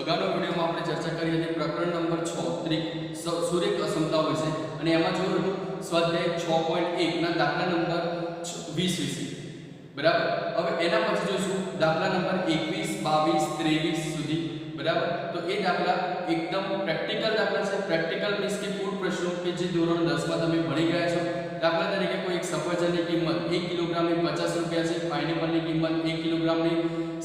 અગાઉના વિડીયોમાં આપણે ચર્ચા કરી હતી પ્રકરણ નંબર 6 સૂર્યક અસમતાઓ વિશે અને એમાં જોયું હતું સ્વાધ્યાય 6.1 ના દાખલા નંબર 20 વિશે બરાબર. હવે એના પછી જોઈશું દાખલા નંબર 21 22 23 સુધી બરાબર. તો એ દાખલા એકદમ પ્રેક્ટિકલ દાખલા છે. પ્રેક્ટિકલ મીન્સ કે પૂર્વ પ્રશ્નો કે જે ધોરણ 10 માં તમે ભણી ગયા છો. દાખલા તરીકે કોઈ એક સફરજનની કિંમત 1 કિલોગ્રામની 50 રૂપિયા છે, પાઇનેપલની કિંમત 1 કિલોગ્રામની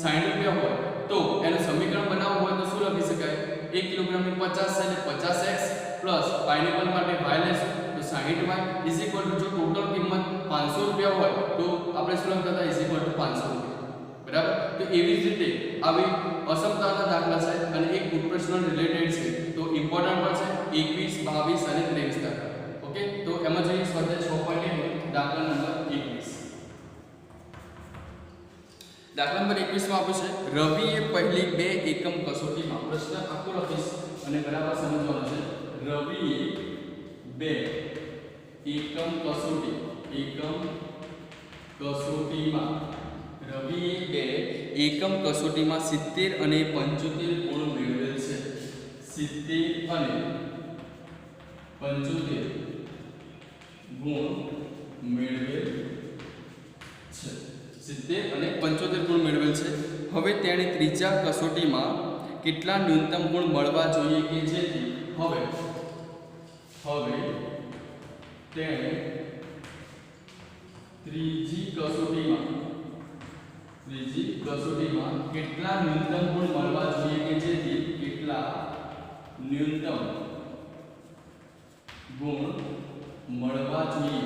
60 રૂપિયા હોય તો એનું સમીકરણ બનાવવું હોય તો શું લખી શકાય? 1 કિલોગ્રામની 50 છે એટલે 50x પ્લસ પાઇનેપલ માટે y લેશું તો 60y ઇઝ ઇક્વલ ટુ જો ટોટલ કિંમત 500 રૂપિયા હોય તો આપણે શું લખતા હતા? ઇઝ ઇક્વલ ટુ 500 રૂપિયા બરાબર. તો એવી જ રીતે આવી અસમતાના દાખલા છે અને એક પૂર્વ પ્રશ્ન રિલેટેડ છે તો ઇમ્પોર્ટન્ટ પણ છે 21 22 અને 23 દાખલા. ઓકે, તો એમાં જોઈએ સ્વાધ્યાય 6.1 દાખલા નંબર 21. દાખલા નંબર 21 માં આપ્યું છે રવિએ પહેલી 2 એકમ કસોટીમાં પ્રશ્ન આખો લખીશ અને બરાબર સમજવાનો છે. રવિએ 2 એકમ કસોટીમાં રવિએ 2 એકમ કસોટીમાં 70 અને 75 ગુણ મેળવેલ છે. 70 અને 75 ગુણ મેળવેલ છે. 70 અને 75 ગુણ મેળવેલ છે. હવે તેણે ત્રીજા કસોટીમાં કેટલા ન્યૂનતમ ગુણ મળવા જોઈએ કે જેથી હવે તેણે ત્રીજી કસોટીમાં કેટલા ન્યૂનતમ ગુણ મળવા જોઈએ કે જેથી કેટલા ન્યૂનતમ ગુણ મળવા જોઈએ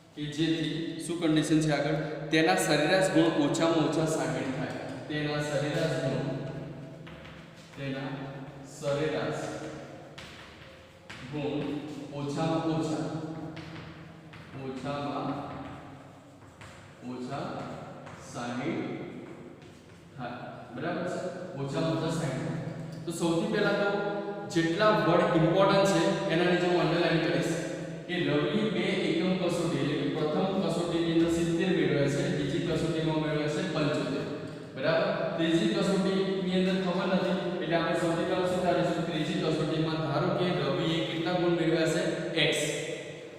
કે જેથી શું કન્ડિશન છે આગળ? તેના સરેરાશ ગુણ ઓછામાં ઓછા 60 થાય. તેના સરેરાશ ગુણ ઓછામાં ઓછા 60 થાય બરાબર છે. ઓછામાં ઓછા 60. તો સૌથી પહેલા તો જેટલા વર્ડ ઇમ્પોર્ટન્ટ છે એના નીચે હું અંડરલાઈન કરીશ કે રવિ 2 એકમ કસોટી એટલે કે પ્રથમ કસોટીની અંદર 70 મેળવ્યા છે, બીજી કસોટીમાં મેળવ્યા છે 75 બરાબર. ત્રીજી કસોટીની અંદર ખબર નથી એટલે આપણે સૌથી પહેલા શું ધારીશું? ત્રીજી કસોટીમાં ધારો કે રવિએ કેટલા ગુણ મેળવ્યા છે? x.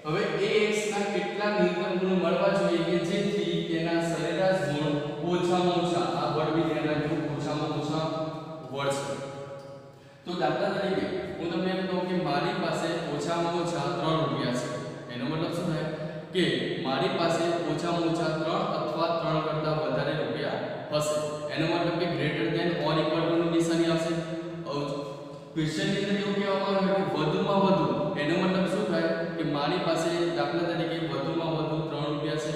હવે એ x ના કેટલા ન્યૂનતમ ગુણ મળવા જોઈએ કે જેથી તેના સરેરાશ ગુણ ઓછામાં ઓછા આ વર્ડ બી ધ્યાન રાખજો ઓછામાં ઓછા વર્ડ છે. તો દાખલા તરીકે હું તમને એમ કહું કે મારી પાસે ઓછામાં ઓછા 3 રૂપિયા છે. એનો મતલબ શું થાય કે મારી પાસે ઓછામાં ઓછા 3 અથવા 3 કરતા વધારે રૂપિયા હશે. એનો મતલબ કે greater than or equal to ની નિશાની આવશે. ક્વેશ્ચનની અંદર એવું કહેવામાં આવ્યું કે વધુમાં વધુ. એનો મતલબ શું થાય કે મારી પાસે દાખલા તરીકે વધુમાં વધુ 3 રૂપિયા છે.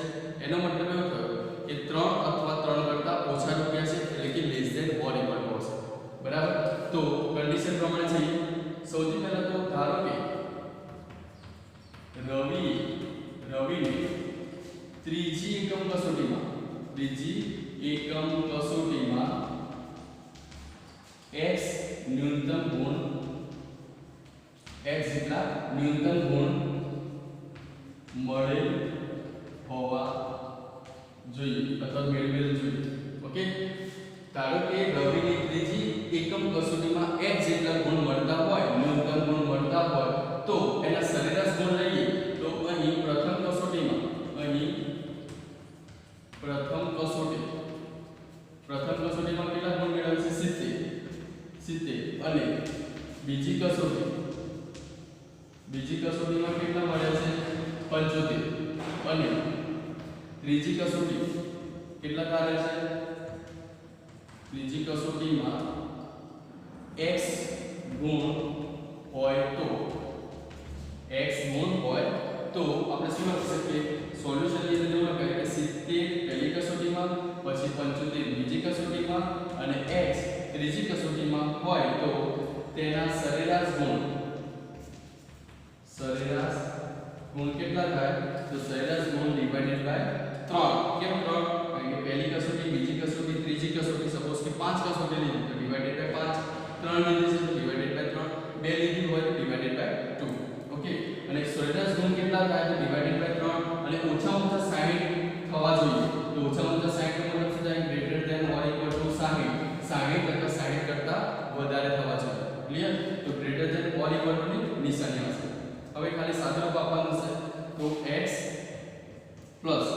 એનો મતલબ એવો થયો કે 3 અથવા 3 કરતા ઓછા રૂપિયા છે એટલે કે less than or equal to હશે બરાબર. તો કન્ડિશન પ્રમાણે છે સૌથી પહેલા તો ધારો કે રવિને ત્રીજી એકમ કસોટીમાં x ન્યૂનતમ ગુણ x જેટલા ન્યૂનતમ ગુણ મળે હોવા જોઈએ અથવા મેળવેલ જોઈએ. ઓકે, ધારો કે રવિની ત્રીજી એકમ કસોટીમાં x જેટલા ગુણ મળતા હોય, ન્યૂનતમ ગુણ મળતા હોય તો એના સરેરાશ ગુણ લઈએ તો અહીં પ્રથમ કસોટીમાં કેટલા ગુણ મેળવે છે? 70 અને બીજી કસોટીમાં કેટલા મળ્યા છે? 75 અને ત્રીજી કસોટી કેટલા તારે છે? ત્રીજી કસોટીમાં x ગુણ હોય તો આપણે શું લખી શકીએ? સોલ્યુશનની અંદર એવું લખાય કે 70 પહેલી કસોટીમાં, પછી 75 બીજી કસોટીમાં અને x ત્રીજી કસોટીમાં હોય તો તેના સરેરાશ ગુણ કેટલા થાય? તો સરેરાશ ગુણ ડિવાઇડેડ બાય 3. કેમ 3? કારણ કે પહેલી કસોટી, બીજી કસોટી, ત્રીજી કસોટી સપોઝ કે 5 કસોટી લીધી તો ડિવાઇડેડ બાય 5, 3 લીધી છે તો ડિવાઇડેડ બાય 3, 2 લીધી હોય તો ડિવાઇડેડ બાય 2. ઓકે, અને સરેરાશ ગુણ કેટલા થાય તો ડિવાઇડેડ બાય 3 અને ઓછામાં ઓછા 60 થવા જોઈએ. તો ઓછામાં 60 કરતા વધારે થવા જોઈએ. ક્લિયર? તો greater than or equal to ની નિશાની આવશે. હવે ખાલી સાદુરૂપ આપવાનું છે. તો x પ્લસ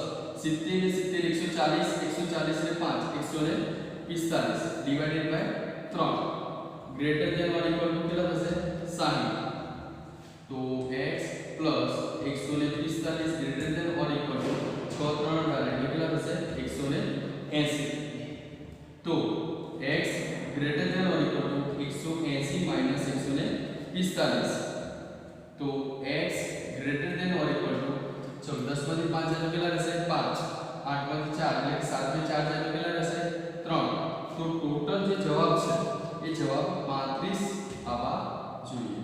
70 ને 70 140 ને 5 145 divided by 3 greater than or equal to કેટલા થશે? 60. તો x plus 145 greater than or equal to 6 3 18 એટલે કેટલા થશે? 180. તો x greater than or equal to 180 minus 145. તો x greater than or equal to 10 માંથી 5 જાય તો કેટલા રહેશે? 5. 8 માંથી 4 એટલે 7 માંથી 4 જાય તો કેટલા રહેશે? 3. તો ટોટલ જે જવાબ છે એ જવાબ 35 આવવા જોઈએ.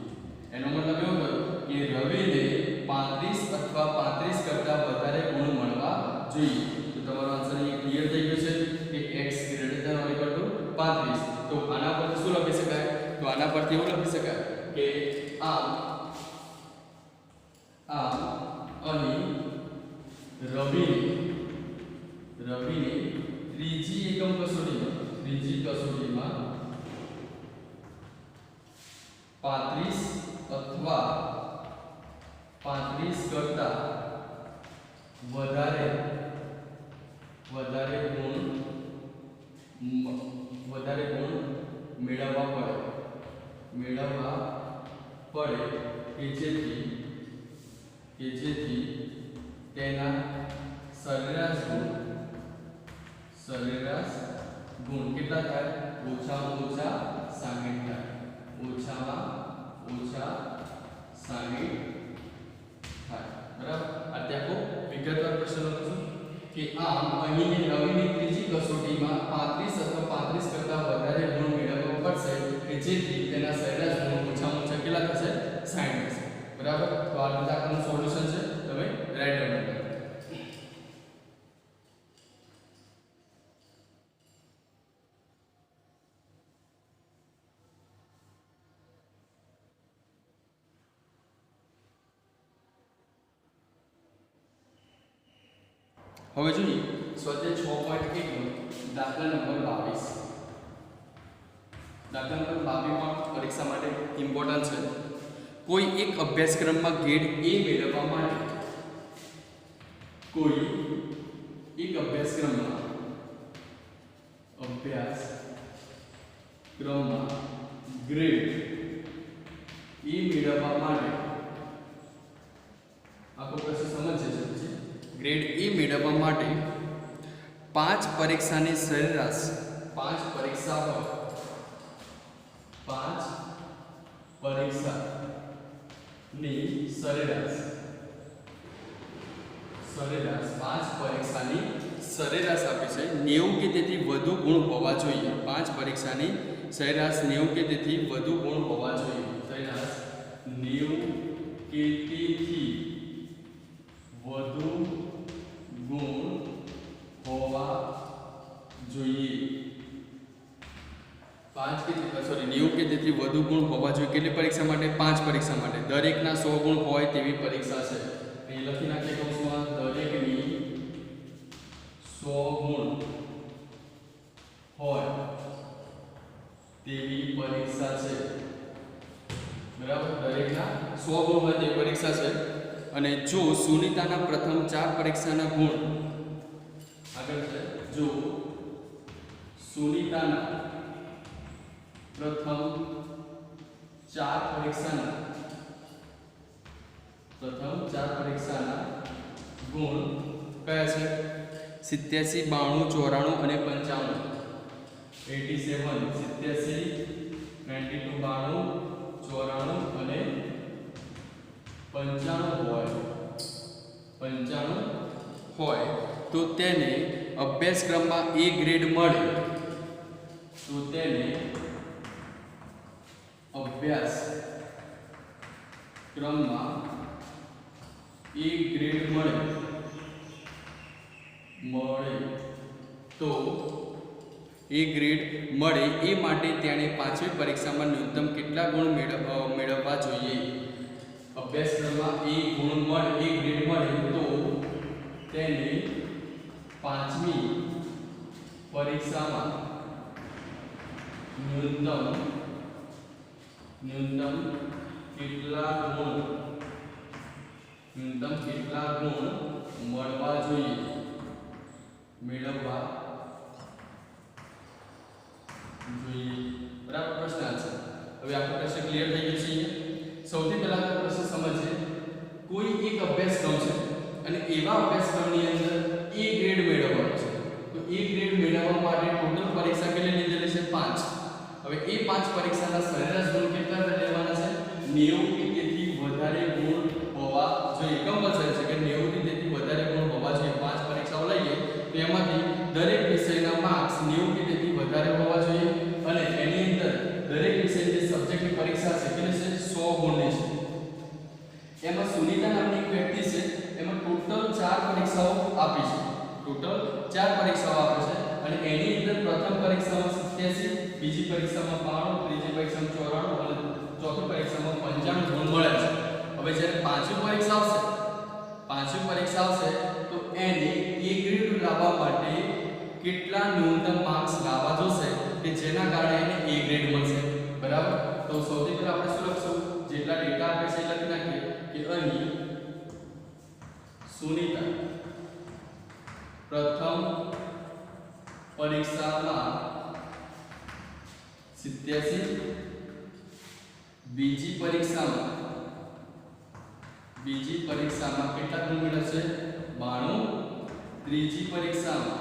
એનો મતલબ એવો થયો કે રવિને 35 અથવા 35 કરતા વધારે ગુણ મળવા જોઈએ. તો તમારો આન્સર અહીં ક્લિયર થઈ ગયો છે કે x greater than or equal to 35. તો આના પરથી શું લખી શકાય? તો આના પરથી એવું લખી શકાય કે અહીં રવિને ત્રીજી એકમ કસોટીમાં 35 અથવા 35 કરતા વધારે ગુણ મેળવવા પડે કે જેથી તેના સરેરાશ ગુણ કેટલા થાય? ઓછામાં ઓછા 60 થાય. ઓછામાં ઓછા 60 થાય. બરાબર? અત્યારે વિગતવાર પ્રશ્ન લખું છું કે અહીં રવિની ત્રીજી કસોટીમાં 35 અથવા 35 કરતા વધારે ગુણ મેળવવા પડશે કે જેથી તેના સરેરાશ ગુણ ઓછામાં ઓછા કેટલા થશે? 60 થશે. બરાબર? તો આ દાખલાનું સોલ્યુશન છે. તમે રાઈટ ડાઉન કરો. હવે જોઈએ સ્વાધ્યાય 6.1 દાખલા નંબર 22. દાખલા નંબર 22 પણ પરીક્ષા માટે ઇમ્પોર્ટન્ટ છે. કોઈ એક અભ્યાસક્રમમાં ગ્રેડ A મેળવવા માટે કોઈ એક અભ્યાસક્રમમાં ગ્રેડ A મેળવવા માટે આખો પ્રશ્ન સમજશે છે. ગ્રેડ A મેળવવા માટે 5 પરીક્ષાની સરેરાશ 5 પરીક્ષા પર 5 પરીક્ષાની સરેરાશ 5 પરીક્ષાની સરેરાશ આપી છે 90 કે તેથી વધુ ગુણ હોવા જોઈએ. 5 પરીક્ષાની સરેરાશ 90 કે તેથી વધુ ગુણ હોવા જોઈએ. સરેરાશ 90 કે તેથી વધુ ગુણ હોવા જોઈએ. 90 કે તેથી વધુ ગુણ હોવા જોઈએ. કેટલી પરીક્ષા માટે? 5 પરીક્ષા માટે. દરેકના 100 ગુણ હોય તેવી પરીક્ષા છે. અહીં લખી નાખીએ કૌંસમાં દરેકની 100 ગુણ હોય તેવી પરીક્ષા છે. બરાબર? દરેકના 100 ગુણ હોય તેવી પરીક્ષા છે. અને જો સુનિતાના પ્રથમ 4 પરીક્ષાના ગુણ આગળ છે. જો સુનિતાના પ્રથમ 4 પરીક્ષાના ગુણ કયા છે? 87 92 94 અને 95. 87 87 92 94 અને 95 હોય તો તેને અભ્યાસક્રમમાં A ગ્રેડ મળે. તો તેને અભ્યાસક્રમમાં A ગ્રેડ મળે તો A ગ્રેડ મળે એ માટે તેણે 5મી પરીક્ષામાં ન્યૂનતમ કેટલા ગુણ મેળવવા જોઈએ? અભ્યાસક્રમમાં A ગ્રેડ મળે તો તેને 5મી પરીક્ષામાં न्यूनतम કેટલા ગુણ મળવા જોઈએ મેળવવા જોઈએ બરાબર પ્રશ્ન આ છે હવે આપણો પ્રશ્ન ક્લિયર થઈ ગયો છે સૌથી પહેલા તો પ્રશ્ન સમજીએ કોઈ એક અભ્યાસક્રમ છે અને એવા અભ્યાસક્રમની અંદર A ગ્રેડ મેળવવાનો છે તો A ગ્રેડ મેળવવા માટે ટોટલ પરીક્ષા કેટલી લીધેલી છે 5 હવે એ 5 પરીક્ષાના સરેરાશ ગુણ કેટલા લેવાના છે 90 કે તેથી વધારે ગુણ હોવા જોઈએ કમ્પલસરી છે કે 90 થી તેથી વધારે ગુણ હોવા જોઈએ 5 પરીક્ષાઓ લઈએ તો એમાંથી દરેક વિષયના માર્ક્સ 90 કે તેથી વધારે હોવા જોઈએ અને એની અંદર દરેક વિષયની સબ્જેક્ટની પરીક્ષા છે કે 100 ગુણની છે એમાં સુનીતા નામની એક વ્યક્તિ છે એમાં ટોટલ 4 પરીક્ષાઓ આપી છે અને એની અંદર પ્રથમ પરીક્ષામાં 87 બીજી પરીક્ષામાં 92 ત્રીજી પરીક્ષામાં 94 અને ચોથી પરીક્ષામાં 95 ગુણ મળે છે હવે જ્યારે પાંચમી પરીક્ષા આવશે તો એને A ગ્રેડ લાવવા માટે કેટલા ન્યૂનતમ માર્ક્સ લાવવા જોશે કે જેના કારણે એને A ગ્રેડ મળશે બરાબર તો સૌથી પહેલા આપણે શું લખશું જેટલા ડેટા આપે છે લખી નાખીએ કે અહીં સુનીતા પ્રથમ પરીક્ષામાં 87 બીજી પરીક્ષામાં કેટલા ગુણ મેળવશે 92 ત્રીજી પરીક્ષામાં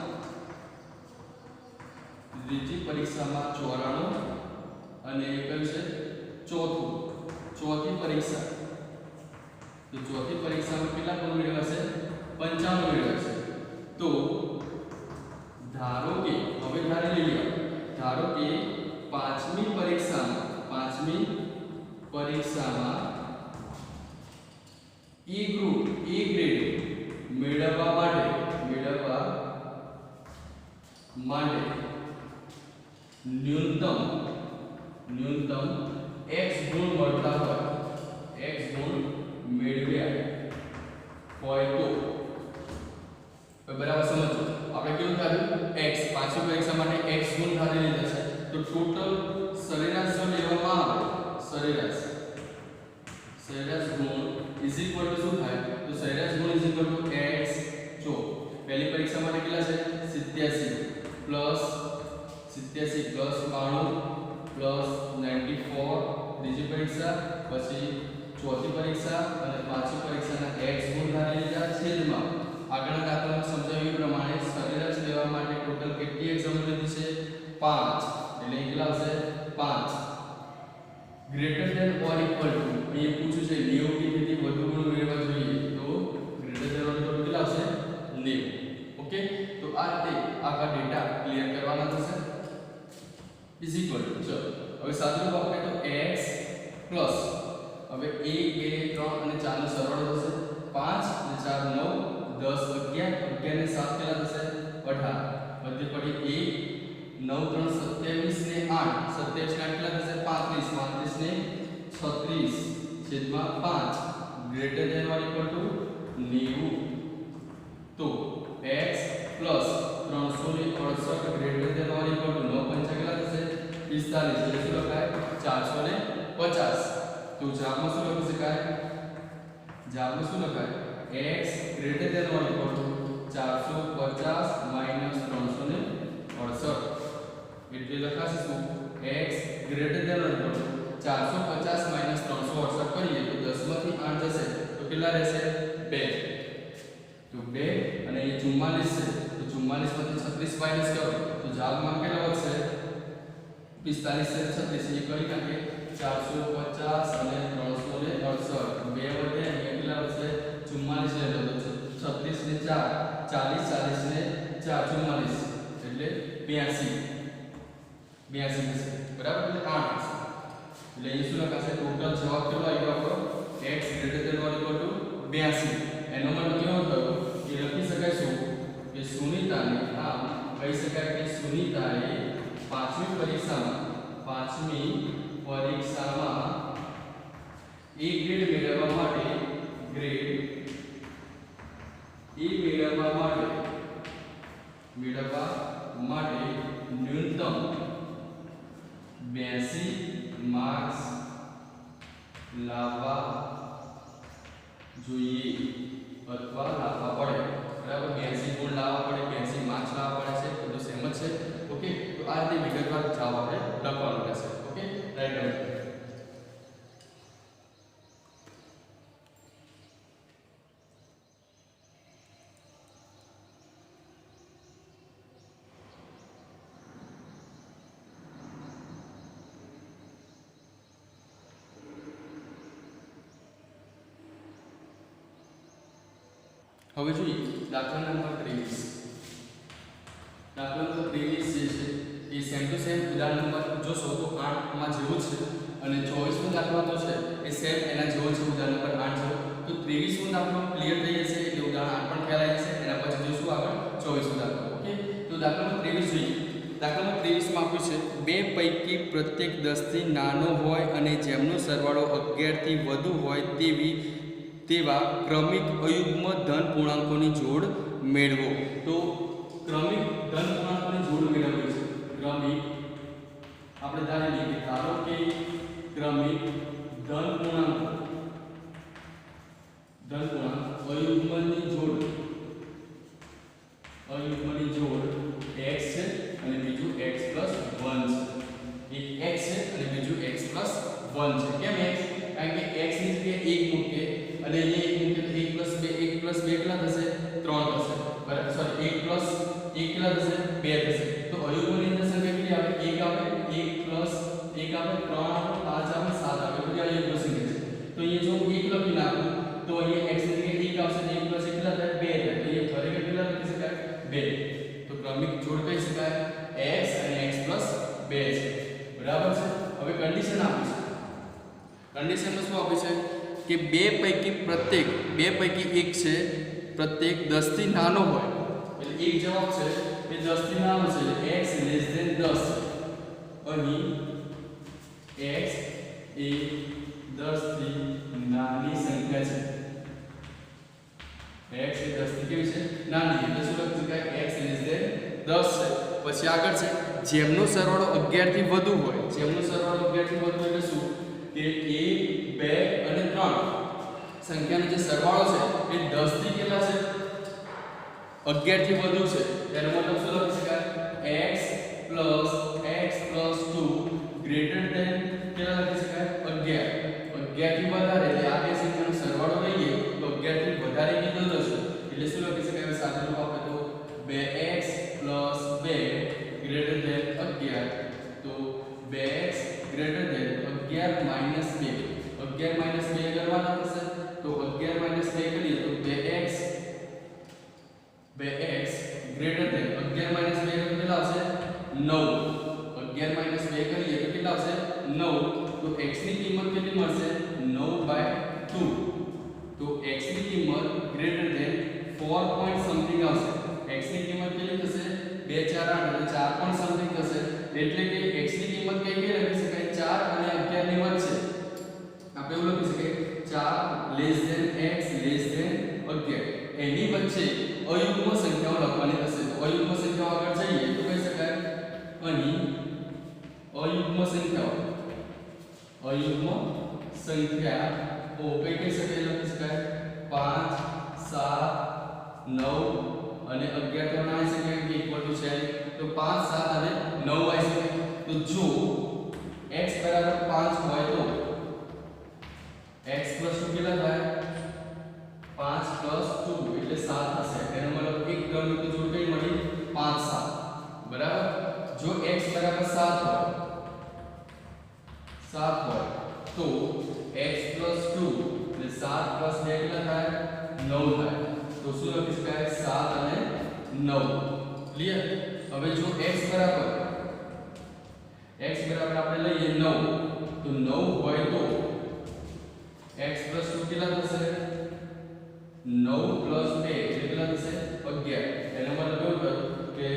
94 અને કયું છે ચોથી પરીક્ષા તો ચોથી પરીક્ષામાં કેટલા ગુણ મેળવશે 95 મેળવશે તો ધારો કે હવે પાંચમી પરીક્ષામાં A ગ્રેડ મેળવવા માટે ન્યૂનતમ x ગુણ મળતા હોય x ગુણ મેળવ્યા હોય તો બરાબર સમજો આપણે કેવું ધાર્યું x પાંચમી પરીક્ષા માટે x ગુણ ધારી લીધા છે તો ટોટલ સરેરાશ જો લેવામાં આવે સરેરાશ ગુણ ઇઝ ઇક્વલ ટુ શું થાય તો સરેરાશ ગુણ ઇઝ ઇક્વલ ટુ x જો પહેલી પરીક્ષા માટે કેટલા છે 87 પ્લસ 92 પ્લસ 94 ત્રીજી પરીક્ષા પછી ચોથી પરીક્ષા અને પાંચમી પરીક્ષાના x ગુણ ધારી લીધા છેદમાં આગળના દાખલામાં સમજાવ્યું પ્રમાણે સરેરાશ લેવા માટે ટોટલ કેટલી એક્ઝામ લીધી છે 5 એટલે કેટલા આવશે 5 greater than or equal to અહીં પૂછ્યું છે 90 થી વધુ ગુણ મેળવવા જોઈએ તો greater than or equal to કેટલા આવશે 90 ઓકે તો આ રીતે આખા ડેટા ક્લિયર કરવાના થશે ઇઝ ઇક્વલ ટુ ચલો હવે સાદું રૂપ આપણે તો x પ્લસ હવે 1 2 3 અને 4 નો સરવાળો થશે 5 અને 4 9 10 11 11 ને 7 કેટલા થશે 18 વચ્ચે પડી 1 9 3 27 ને 8 27 ને 8 કેટલા થશે 35 ને 36 છેદમાં 5 greater than or equal to 90 તો x plus 368 greater than or equal to 9 પંચા કેટલા થશે 45 એટલે શું લખાય 450 તો જવાબમાં શું લખી શકાય x greater than or equal to 450 minus 368 એટલે લખાશે શું x greater than or equal to 450 minus 368 કરીએ તો 10 માંથી 8 જશે તો કેટલા રહેશે 2 તો 2 અને એ 44 છે તો 44 માંથી 36 માઈનસ કરો તો જવાબમાં કેટલા વધશે 45 છે 36 એ કરી નાખીએ 450 અને 368 બે વધે કેટલા વધશે 44 લેતો છે 36 ને 4 40 40 ને 4 44 એટલે 82 થશે બરાબર એટલે 8 થશે એટલે અહીં શું લખાશે ટોટલ જવાબ કેટલો આવ્યો આપણો x greater than or equal to 82 એનો મતલબ કેવો થયો એ લખી શકાય શું કે સુનીતાને કહી શકાય કે સુનીતાએ પાંચમી પરીક્ષામાં A ગ્રેડ મેળવવા માટે ન્યૂનતમ 82 માર્ક્સ લાવવા જોઈએ અથવા લાવવા પડે, બરાબર. 82 ગુણ લાવવા પડે, 82 માર્ક્સ લાવવા પડે છે, બધું સેમ જ છે. ઓકે, તો આ રીતે વિગતવાર જવાબ આપણે લખવાનો રહેશે. Okay, right. હવે જોઈએ દાખલા નંબર 23. દાખલા નંબર 23 જે છે એ સેમ ટુ સેમ ઉદાહરણ નંબર જોશો તો 8 માં જેવું છે, અને 24નો દાખલો તો છે એ સેમ એના જેવો છે, ઉદાહરણ નંબર 8 જેવો. તો 23નો દાખલો ક્લિયર થઈ જશે એટલે ઉદાહરણ 8 પણ ખ્યાલ આવી જશે. એના પછી જોશું આગળ 24નો દાખલો. ઓકે, તો દાખલા નંબર 23 જોઈએ. દાખલા નંબર 23 માં આપ્યું છે બે પૈકી પ્રત્યેક 10 થી નાનો હોય અને જેમનો સરવાળો 11 થી વધુ હોય તેવા ક્રમિક અયુગ્મ ધન પૂર્ણાંકોની જોડ મેળવો. તો ક્રમિક ધન પૂર્ણાંકોની જોડ મેળવવી છે. ક્રમિક આપણે ધારી લઈએ કે ધારો કે ક્રમિક ધન પૂર્ણાંક અયુગ્મની જોડ x છે અને બીજું x + 1 છે. એક x છે અને બીજું x + 1 છે. કેમ x? કારણ કે x ની જગ્યાએ 1 મૂકીએ અને અહીંયા 1 મૂકીએ તો 1 + 2 કેટલા થશે? 3 થશે. બરાબર, સોરી 1 + 1 કેટલા થશે? 2 થશે. તો અયુગ્મની અંદર સંખ્યા કેટલી આવે? 1 આવે, 1 આવે, 3 આવે, 5 આવે, 7 આવે. બધી અયુગ્મ સંખ્યા છે. તો અહીંયા જો 1 લખી નાખું તો અહીંયા x ની જગ્યાએ 1 આવશે, 1 + 1 કેટલા થાય? 2 થાય. તો અહીંયા ખરેખર કેટલા લખી શકાય? 2. તો ક્રમિક જોડ કહી શકાય x અને x + 2 છે. બરાબર છે. હવે કન્ડિશન આપી છે. કન્ડિશનમાં શું આપી છે કે બે પૈકી એક છે પ્રત્યેક 10 થી નાનો હોય, એટલે એક જવાબ છે એ 10 થી નાનો છે એટલે x < 10. અહીં x એ 10 થી નાની સંખ્યા છે. x એ 10 થી કેવી છે? નાની. એટલે શું લખી શકાય? x < 10 છે. પછી આગળ છે જેમનો સરવાળો 11 થી વધુ હોય. જેમનો સરવાળો 11 થી વધુ એટલે શું? કે 1, 2 અને 3 સંખ્યાનો જે સરવાળો છે એ 10 થી કેટલા છે? 11 થી વધુ છે. એનો મતલબ શું લખી શકાય? x + x + 2 કેટલા લખી શકાય? 11. 11 થી વધારે એટલે આ બે સંખ્યાનો સરવાળો લઈએ તો 11 થી વધારે કીધેલો છે એટલે શું લખી શકાય? સાદું રૂપ આપે તો 2x + 2 > 11. તો 2x > 11 - 2 કરવાના થશે. તો 11 - 2 કરીએ તો 2x > 11 - 2 કેટલા આવશે? 9. 11 - 2 કરીએ તો કેટલા આવશે? 9. તો x ની કિંમત કેટલી મળશે? 9/2. તો x ની કિંમત < 4 point something આવશે. x ની કિંમત કેટલી થશે? 2 4 8 એટલે 4 point something થશે. એટલે કે x ની કિંમત કઈ લખી શકાય? 4 અને 11 ની વચ્ચે. આપણે એવું લખી શકીએ 4 < x < 11. એની વચ્ચે અયુગ્મ સંખ્યાઓ લખવાની થશે. તો અયુગ્મ સંખ્યાઓ આગળ જઈએ તો કહી શકાય અહીં અયુગ્મ સંખ્યાઓ કઈ કહી શકાય? લખી શકાય 5 7 9 અને 11 તો ના આવી શકે કે ઇક્વલ ટુ છે. તો 5 7 અને 9 આવી શકે. તો જો x = 5 હોય તો x + 2 કેટલા થાય? 5 + 2 એટલે 7 થશે. એનો મતલબ એક ક્રમિક જોડ કઈ મળી? 5 7. બરાબર. જો x = 7 હોય તો x + 2 એટલે 7 + 2 કેટલા થાય? 9 થાય. તો શું લખી શકાય? 7 અને 9. ક્લિયર? હવે જો x બરાબર આપણે લઈએ 9 તો 9 હોય તો x + 2 કેટલા થશે? 9 + 2 કેટલા થશે? 11. એનો મતલબ એવું થયો કે